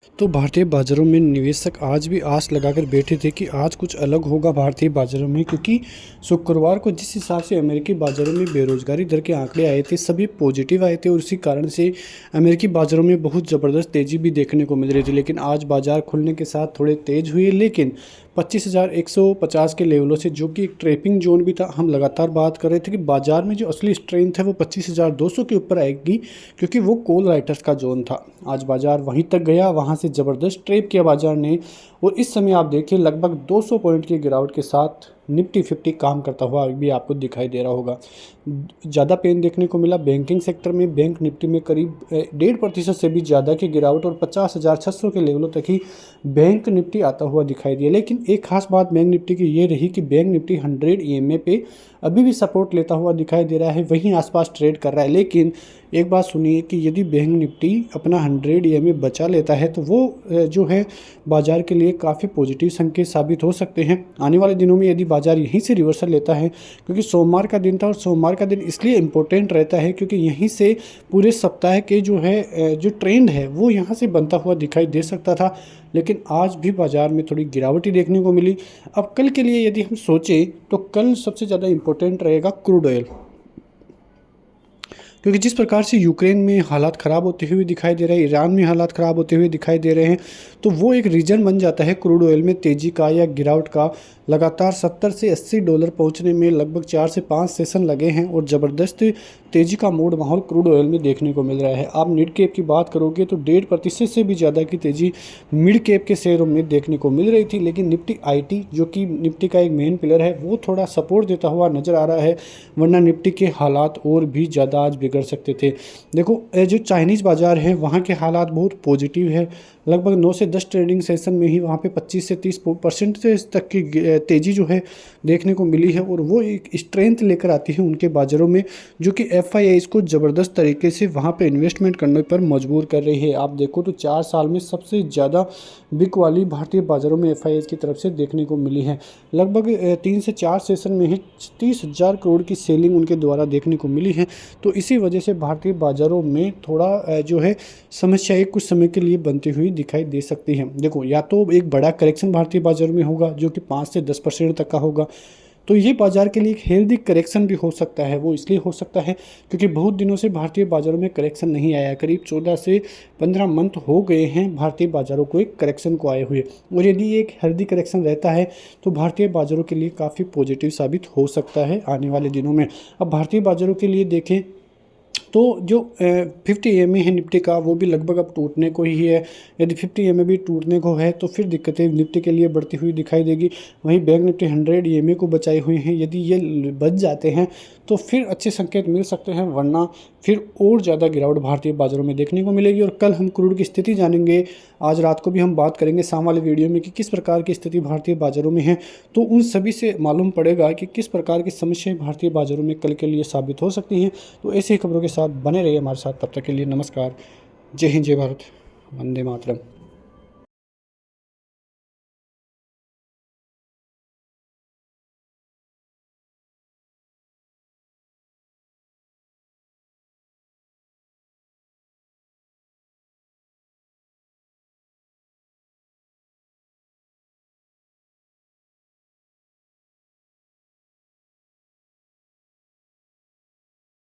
तो भारतीय बाज़ारों में निवेशक आज भी आस लगाकर बैठे थे कि आज कुछ अलग होगा भारतीय बाज़ारों में, क्योंकि शुक्रवार को जिस हिसाब से अमेरिकी बाज़ारों में बेरोज़गारी दर के आंकड़े आए थे, सभी पॉजिटिव आए थे और उसी कारण से अमेरिकी बाज़ारों में बहुत ज़बरदस्त तेज़ी भी देखने को मिल रही थी। लेकिन आज बाज़ार खुलने के साथ थोड़े तेज़ हुए, लेकिन 25,150 के लेवलों से, जो कि एक ट्रैपिंग जोन भी था, हम लगातार बात कर रहे थे कि बाज़ार में जो असली स्ट्रेंथ है वो 25,200 के ऊपर आएगी, क्योंकि वो कॉल राइटर्स का जोन था। आज बाज़ार वहीं तक गया, वहाँ से ज़बरदस्त ट्रैप किया बाज़ार ने और इस समय आप देखिए लगभग 200 पॉइंट की गिरावट के साथ निफ्टी 50 काम करता हुआ भी आपको दिखाई दे रहा होगा। ज़्यादा पेन देखने को मिला बैंकिंग सेक्टर में। बैंक निफ्टी में करीब 1.5% से भी ज़्यादा की गिरावट और 50,600 के लेवलों तक ही बैंक निफ्टी आता हुआ दिखाई दिया। लेकिन एक खास बात बैंक निफ्टी की ये रही कि बैंक निफ्टी 100 EMA पे अभी भी सपोर्ट लेता हुआ दिखाई दे रहा है, वहीं आसपास ट्रेड कर रहा है। लेकिन एक बात सुनिए कि यदि बैंक निफ्टी अपना 100 EMA बचा लेता है तो वो जो है बाज़ार के लिए काफ़ी पॉजिटिव संकेत साबित हो सकते हैं आने वाले दिनों में, यदि बाज़ार यहीं से रिवर्सल लेता है। क्योंकि सोमवार का दिन था और सोमवार का दिन इसलिए इम्पोर्टेंट रहता है क्योंकि यहीं से पूरे सप्ताह के जो ट्रेंड है वो यहाँ से बनता हुआ दिखाई दे सकता था। लेकिन आज भी बाज़ार में थोड़ी गिरावट ही देखने को मिली। अब कल के लिए यदि हम सोचें तो कल सबसे ज़्यादा इम्पोर्टेंट रहेगा क्रूड ऑयल, क्योंकि जिस प्रकार से यूक्रेन में हालात ख़राब होते हुए दिखाई दे रहे हैं, ईरान में हालात ख़राब होते हुए दिखाई दे रहे हैं, तो वो एक रीज़न बन जाता है क्रूड ऑयल में तेज़ी का या गिरावट का। लगातार 70 से 80 डॉलर पहुंचने में लगभग 4 से 5 सेशन लगे हैं और ज़बरदस्त तेज़ी का मूड माहौल क्रूड ऑयल में देखने को मिल रहा है। आप मिड कैप की बात करोगे तो 1.5% से भी ज़्यादा की तेज़ी मिड कैप के शेयरों में देखने को मिल रही थी। लेकिन निफ्टी IT, जो कि निफ्टी का एक मेन पिलर है, वो थोड़ा सपोर्ट देता हुआ नज़र आ रहा है, वरना निफ्टी के हालात और भी ज़्यादा आज बिगड़ सकते थे। देखो जो चाइनीज़ बाज़ार है वहाँ के हालात बहुत पॉजिटिव है। लगभग 9 से 10 ट्रेडिंग सेशन में ही वहाँ पे 25 से 30% तक की तेज़ी जो है देखने को मिली है और वो एक स्ट्रेंथ लेकर आती है उनके बाज़ारों में, जो कि FIIs को ज़बरदस्त तरीके से वहाँ पे इन्वेस्टमेंट करने पर मजबूर कर रही है। आप देखो तो 4 साल में सबसे ज़्यादा बिक वाली भारतीय बाज़ारों में FIIs की तरफ से देखने को मिली है। लगभग 3 से 4 सेशन में ही 30,000 करोड़ की सेलिंग उनके द्वारा देखने को मिली है। तो इसी वजह से भारतीय बाज़ारों में थोड़ा जो है समस्याएं कुछ समय के लिए बनती हुई दिखाई दे सकती हैं। देखो, या तो एक बड़ा करेक्शन भारतीय बाज़ारों में होगा जो कि 5 से 10% तक का होगा, तो ये बाज़ार के लिए एक हेल्दी करेक्शन भी हो सकता है। वो इसलिए हो सकता है क्योंकि बहुत दिनों से भारतीय बाज़ारों में करेक्शन नहीं आया, करीब 14 से 15 मंथ हो गए हैं भारतीय बाज़ारों को एक करेक्शन को आए हुए। और यदि ये एक हेल्दी करेक्शन रहता है तो भारतीय बाज़ारों के लिए काफ़ी पॉजिटिव साबित हो सकता है आने वाले दिनों में। अब भारतीय बाज़ारों के लिए देखें तो जो 50 EMA है निफ्टी का, वो भी लगभग अब टूटने को ही है। यदि 50 EMA भी टूटने को है तो फिर दिक्कतें निफ्टी के लिए बढ़ती हुई दिखाई देगी। वहीं बैंक निफ्टी 100 EMA को बचाए हुए हैं, यदि ये बच जाते हैं तो फिर अच्छे संकेत मिल सकते हैं, वरना फिर और ज़्यादा गिरावट भारतीय बाज़ारों में देखने को मिलेगी। और कल हम क्रूड की स्थिति जानेंगे, आज रात को भी हम बात करेंगे शाम वाले वीडियो में कि किस प्रकार की स्थिति भारतीय बाज़ारों में है। तो उन सभी से मालूम पड़ेगा कि किस प्रकार की समस्याएं भारतीय बाज़ारों में कल के लिए साबित हो सकती हैं। तो ऐसी खबरों के साथ बने रहिए हमारे साथ। तब तक के लिए नमस्कार। जय हिंद, जय भारत, वंदे मातरम।